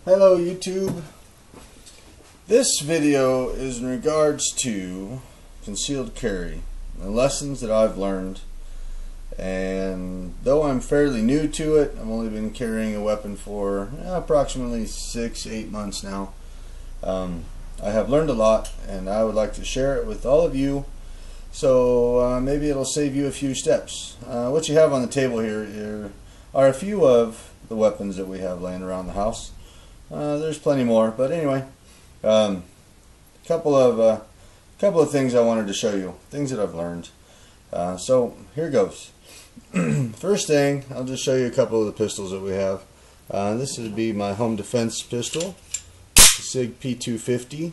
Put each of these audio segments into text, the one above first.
Hello YouTube. This video is in regards to concealed carry, the lessons that I've learned, and though I'm fairly new to it, I've only been carrying a weapon for approximately 6-8 months now. I have learned a lot and I would like to share it with all of you, so maybe it'll save you a few steps. What you have on the table here are a few of the weapons that we have laying around the house. There's plenty more, but anyway, couple of things I wanted to show you, things that I've learned. So here goes. First thing, I'll just show you a couple of the pistols that we have. This would be my home defense pistol, SIG P250,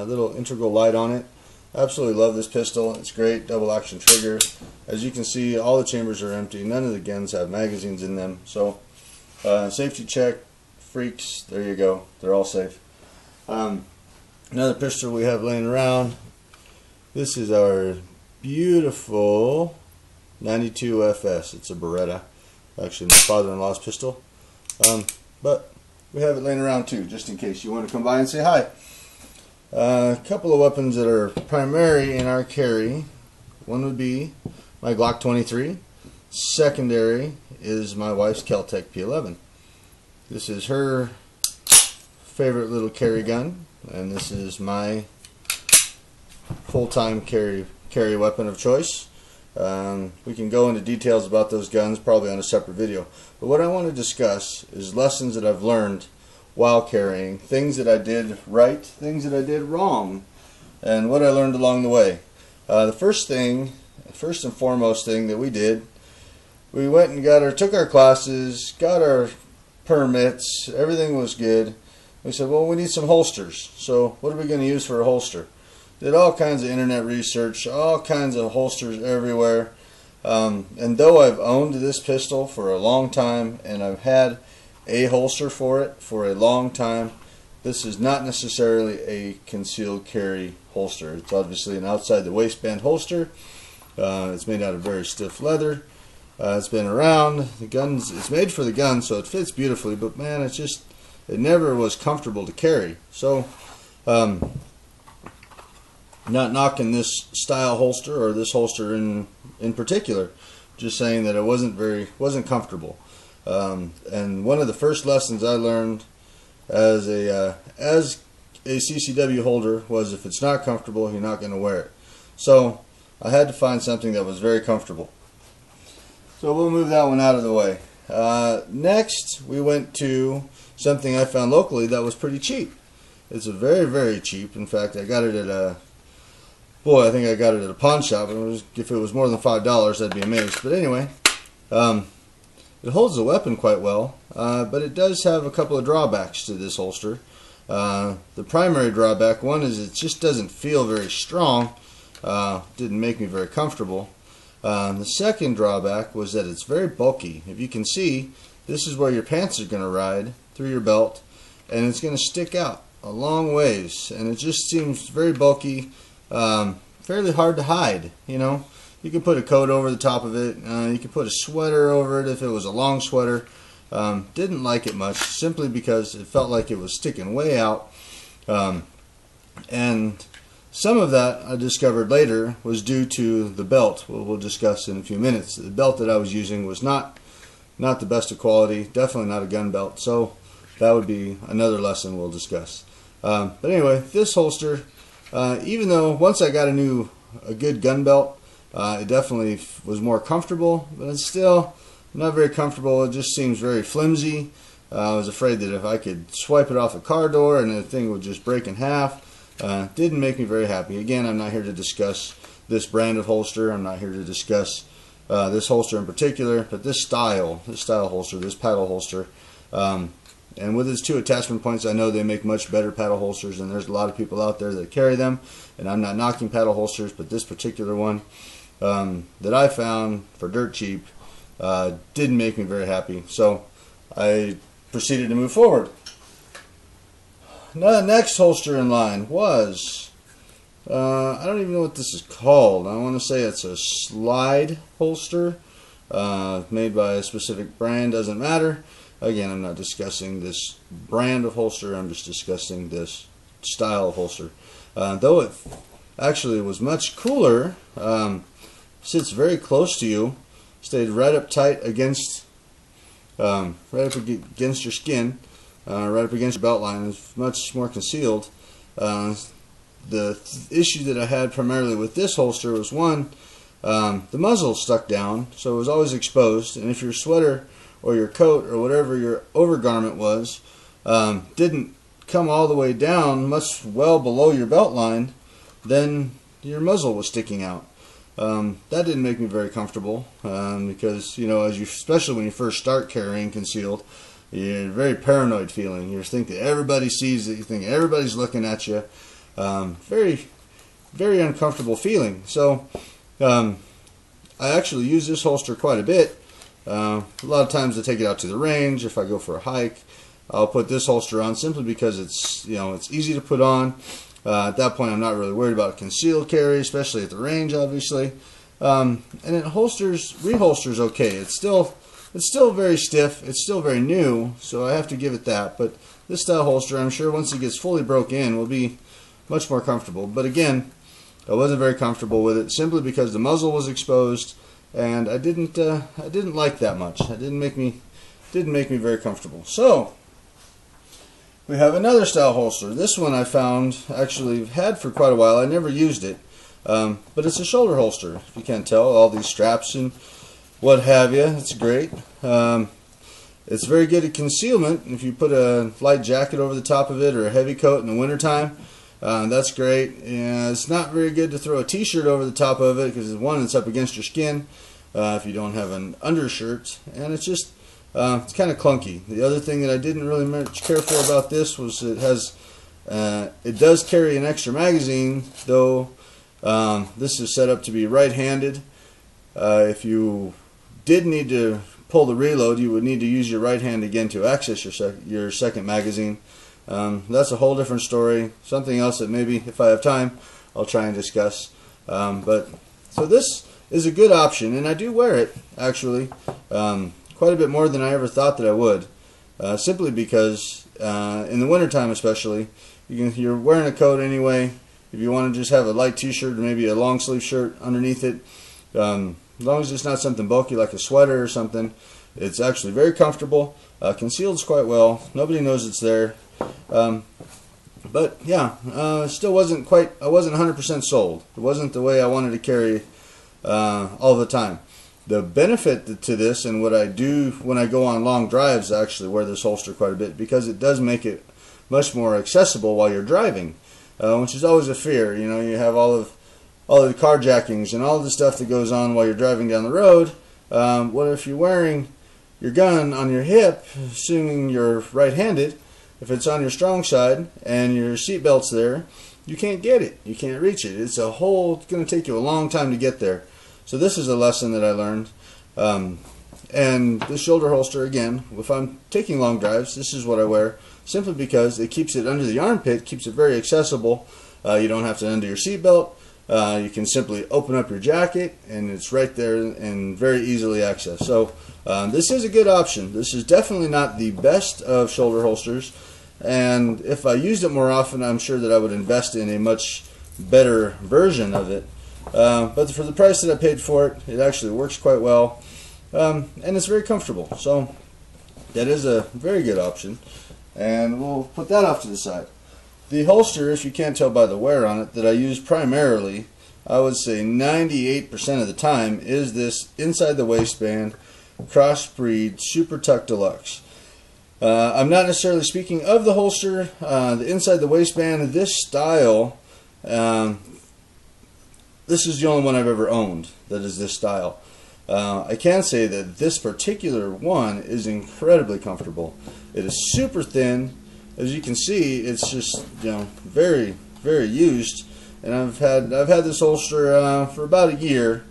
little integral light on it. Absolutely love this pistol. It's great, double action trigger. As you can see, all the chambers are empty. None of the guns have magazines in them. So safety check, freaks, there you go, they're all safe. Another pistol we have laying around, this is our beautiful 92 FS. It's a Beretta, actually my father-in-law's pistol, but we have it laying around too, just in case you want to come by and say hi. A couple of weapons that are primary in our carry. One would be my Glock 23. Secondary is my wife's kel-tec P11. This is her favorite little carry gun, and this is my full-time carry weapon of choice. We can go into details about those guns probably on a separate video, but what I want to discuss is lessons that I've learned while carrying, things that I did right, things that I did wrong, and what I learned along the way. The first and foremost thing that we did, we went and took our classes, got our permits, everything was good. We said, well, we need some holsters, so what are we going to use for a holster? Did all kinds of internet research, all kinds of holsters everywhere, and though I've owned this pistol for a long time and I've had a holster for it for a long time, this is not necessarily a concealed carry holster. It's obviously an outside the waistband holster. It's made out of very stiff leather. It's been around. It's made for the gun, so it fits beautifully, but man, it never was comfortable to carry. So not knocking this style holster or this holster in particular, just saying that it wasn't comfortable. And one of the first lessons I learned as a CCW holder was, if it's not comfortable, you're not going to wear it. So I had to find something that was very comfortable. So we'll move that one out of the way. Next, we went to something I found locally that was pretty cheap. It's a very, very cheap. In fact, I got it at I think I got it at a pawn shop. If it was more than $5, I'd be amazed. But anyway, it holds the weapon quite well, but it does have a couple of drawbacks to this holster. The primary drawback, one is it just doesn't feel very strong. Didn't make me very comfortable. The second drawback was that it's very bulky. If you can see, this is where your pants are going to ride through your belt, and it's going to stick out a long ways, and it just seems very bulky, fairly hard to hide. You know, you can put a coat over the top of it, you can put a sweater over it if it was a long sweater. Didn't like it much, simply because it felt like it was sticking way out, and some of that I discovered later was due to the belt. We'll discuss in a few minutes. The belt that I was using was not the best of quality, definitely not a gun belt, so that would be another lesson we'll discuss. But anyway, this holster, even though once I got a good gun belt, it definitely was more comfortable, but it's still not very comfortable. It just seems very flimsy. I was afraid that if I could swipe it off the car door and the thing would just break in half. Didn't make me very happy. Again, I'm not here to discuss this brand of holster. I'm not here to discuss this holster in particular, but this style holster, this paddle holster, and with its 2 attachment points, I know they make much better paddle holsters, and there's a lot of people out there that carry them, and I'm not knocking paddle holsters, but this particular one that I found for dirt cheap didn't make me very happy, so I proceeded to move forward. Now, the next holster in line was, I don't even know what this is called. I want to say it's a slide holster, made by a specific brand, doesn't matter. Again, I'm not discussing this brand of holster, I'm just discussing this style of holster. Though it actually was much cooler, sits very close to you, stayed right up tight against against your skin, right up against your belt line. It's much more concealed. The issue that I had primarily with this holster was, one, the muzzle stuck down, so it was always exposed, and if your sweater or your coat or whatever your overgarment was didn't come all the way down much well below your belt line, then your muzzle was sticking out. That didn't make me very comfortable, because, you know, especially when you first start carrying concealed, you're very paranoid feeling. You think that everybody sees it, you think everybody's looking at you. Very, very uncomfortable feeling. So I actually use this holster quite a bit. A lot of times I take it out to the range. If I go for a hike, I'll put this holster on simply because it's, you know, it's easy to put on. At that point, I'm not really worried about concealed carry, especially at the range, obviously. And it reholsters okay. It's still very stiff. It's still very new, so I have to give it that. But this style holster, I'm sure once it gets fully broke in, will be much more comfortable. But again, I wasn't very comfortable with it simply because the muzzle was exposed, and I didn't like that much. It didn't make me very comfortable. So we have another style holster. This one I found, actually had for quite a while. I never used it, but it's a shoulder holster. If you can't tell, all these straps and what have you. It's great. It's very good at concealment. If you put a light jacket over the top of it or a heavy coat in the wintertime, that's great. Yeah, it's not very good to throw a t-shirt over the top of it because, one, it's up against your skin if you don't have an undershirt, and it's just it's kind of clunky. The other thing that I didn't really much care for about this was it does carry an extra magazine, though this is set up to be right-handed. If you did need to pull the reload, you would need to use your right hand again to access your second magazine. That's a whole different story, something else that maybe if I have time I'll try and discuss. So this is a good option, and I do wear it actually quite a bit more than I ever thought that I would, simply because in the wintertime especially, you're wearing a coat anyway. If you want to just have a light t-shirt or maybe a long sleeve shirt underneath it, as long as it's not something bulky like a sweater or something, it's actually very comfortable. Conceals quite well. Nobody knows it's there. But yeah, still wasn't 100% sold. It wasn't the way I wanted to carry all the time. The benefit to this, and what I do when I go on long drives, I actually wear this holster quite a bit because it does make it much more accessible while you're driving, which is always a fear. You know, you have all of the carjackings and all of the stuff that goes on while you're driving down the road. What if you're wearing your gun on your hip, assuming you're right-handed? If it's on your strong side and your seatbelt's there, you can't get it. You can't reach it. It's going to take you a long time to get there. So this is a lesson that I learned. And this shoulder holster, again, if I'm taking long drives, this is what I wear, simply because it keeps it under the armpit, keeps it very accessible. You don't have to undo your seatbelt. You can simply open up your jacket, and it's right there and very easily accessed. So this is a good option. This is definitely not the best of shoulder holsters, and if I used it more often, I'm sure that I would invest in a much better version of it. But for the price that I paid for it, it actually works quite well, and it's very comfortable. So that is a very good option, and we'll put that off to the side. The holster, if you can't tell by the wear on it, that I use primarily, I would say 98% of the time, is this inside the waistband Crossbreed Super Tuck Deluxe. I'm not necessarily speaking of the holster, the inside the waistband, this style, this is the only one I've ever owned that is this style. I can say that this particular one is incredibly comfortable. It is super thin. As you can see, it's just, you know, very, very used. And I've had this holster for about a year.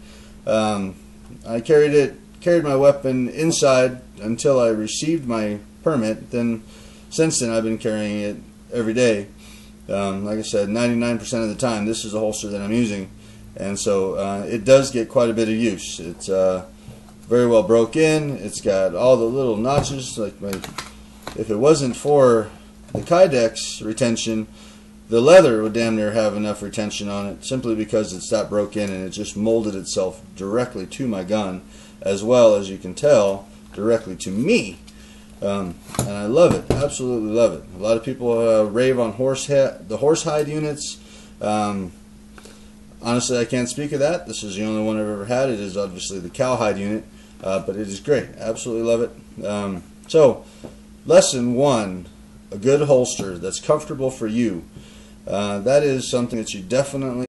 I carried my weapon inside until I received my permit. Then, since then, I've been carrying it every day. Like I said, 99% of the time, this is a holster that I'm using, and so it does get quite a bit of use. It's very well broke in. It's got all the little notches. If it wasn't for the Kydex retention, the leather would damn near have enough retention on it, simply because it's that broke in and it just molded itself directly to my gun, as well as you can tell, directly to me. And I love it, absolutely love it. A lot of people rave on the horsehide units. Honestly, I can't speak of that. This is the only one I've ever had. It is obviously the cowhide unit, but it is great. Absolutely love it. So, lesson 1, a good holster that's comfortable for you. That is something that you definitely